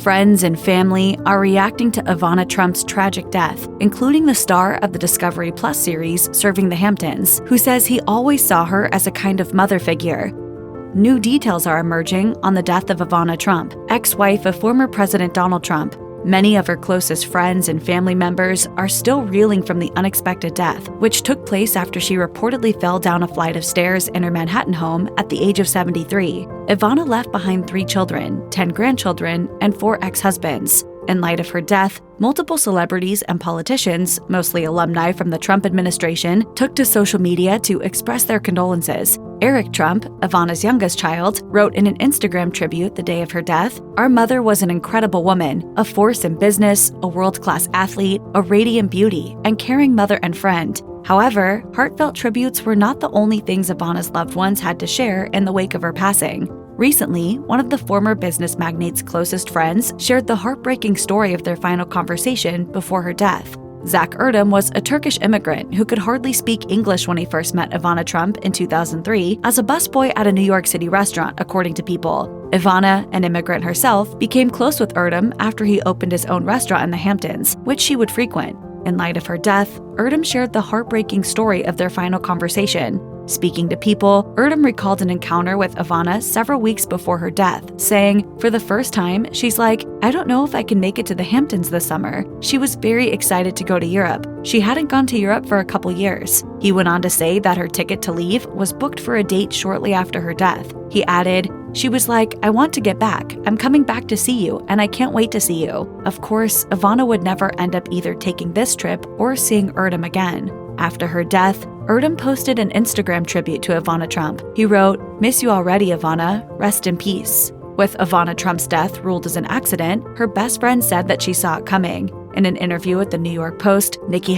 Friends and family are reacting to Ivana Trump's tragic death, including the star of the Discovery Plus series Serving the Hamptons, who says he always saw her as a kind of mother figure. New details are emerging on the death of Ivana Trump, ex-wife of former President Donald Trump. Many of her closest friends and family members are still reeling from the unexpected death, which took place after she reportedly fell down a flight of stairs in her Manhattan home at the age of 73. Ivana left behind 3 children, 10 grandchildren, and 4 ex-husbands. In light of her death, multiple celebrities and politicians, mostly alumni from the Trump administration, took to social media to express their condolences. Eric Trump, Ivana's youngest child, wrote in an Instagram tribute the day of her death, "Our mother was an incredible woman, a force in business, a world-class athlete, a radiant beauty, and caring mother and friend." However, heartfelt tributes were not the only things Ivana's loved ones had to share in the wake of her passing. Recently, one of the former business magnate's closest friends shared the heartbreaking story of their final conversation before her death. Zach Erdem was a Turkish immigrant who could hardly speak English when he first met Ivana Trump in 2003 as a busboy at a New York City restaurant, according to People. Ivana, an immigrant herself, became close with Erdem after he opened his own restaurant in the Hamptons, which she would frequent. In light of her death, Erdem shared the heartbreaking story of their final conversation. Speaking to People, Erdem recalled an encounter with Ivana several weeks before her death, saying, "For the first time, she's like, I don't know if I can make it to the Hamptons this summer." She was very excited to go to Europe. She hadn't gone to Europe for a couple years. He went on to say that her ticket to leave was booked for a date shortly after her death. He added, "She was like, I want to get back. I'm coming back to see you, and I can't wait to see you." Of course, Ivana would never end up either taking this trip or seeing Erdem again. After her death, Erdem posted an Instagram tribute to Ivana Trump. He wrote, "Miss you already, Ivana. Rest in peace." With Ivana Trump's death ruled as an accident, her best friend said that she saw it coming. In an interview with the New York Post, Nicki,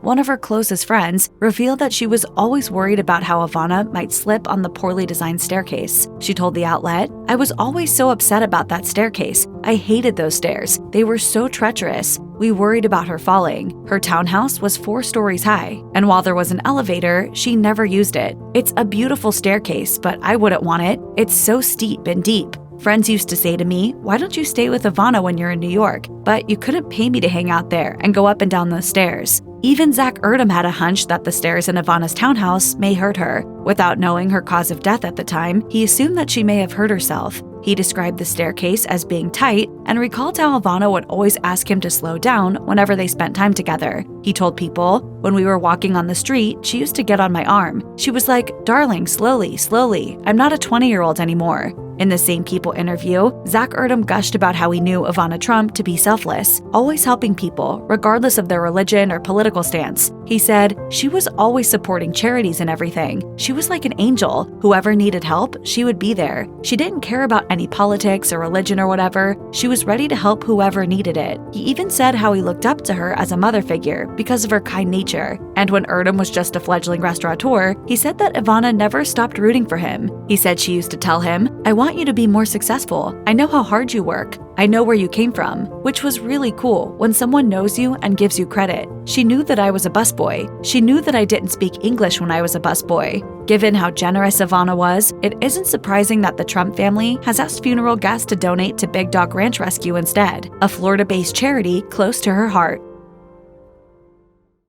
one of her closest friends, revealed that she was always worried about how Ivana might slip on the poorly designed staircase. She told the outlet, "I was always so upset about that staircase. I hated those stairs. They were so treacherous. We worried about her falling. Her townhouse was 4 stories high, and while there was an elevator, she never used it. It's a beautiful staircase, but I wouldn't want it. It's so steep and deep. Friends used to say to me, 'Why don't you stay with Ivana when you're in New York?' But you couldn't pay me to hang out there and go up and down those stairs." Even Zach Erdem had a hunch that the stairs in Ivana's townhouse may hurt her. Without knowing her cause of death at the time, he assumed that she may have hurt herself. He described the staircase as being tight and recalled how Ivana would always ask him to slow down whenever they spent time together. He told People, "When we were walking on the street, she used to get on my arm. She was like, 'Darling, slowly, slowly. I'm not a 20-year-old anymore.'" In the same People interview, Zach Erdem gushed about how he knew Ivana Trump to be selfless, always helping people, regardless of their religion or political stance. He said, "She was always supporting charities and everything. She was like an angel. Whoever needed help, she would be there. She didn't care about any politics or religion or whatever. She was ready to help whoever needed it." He even said how he looked up to her as a mother figure because of her kind nature. And when Erdem was just a fledgling restaurateur, he said that Ivana never stopped rooting for him. He said she used to tell him, "I want you to be more successful. I know how hard you work. I know where you came from," which was really cool when someone knows you and gives you credit. She knew that I was a busboy. She knew that I didn't speak English when I was a busboy. Given how generous Ivana was, it isn't surprising that the Trump family has asked funeral guests to donate to Big Dog Ranch Rescue instead, a Florida-based charity close to her heart.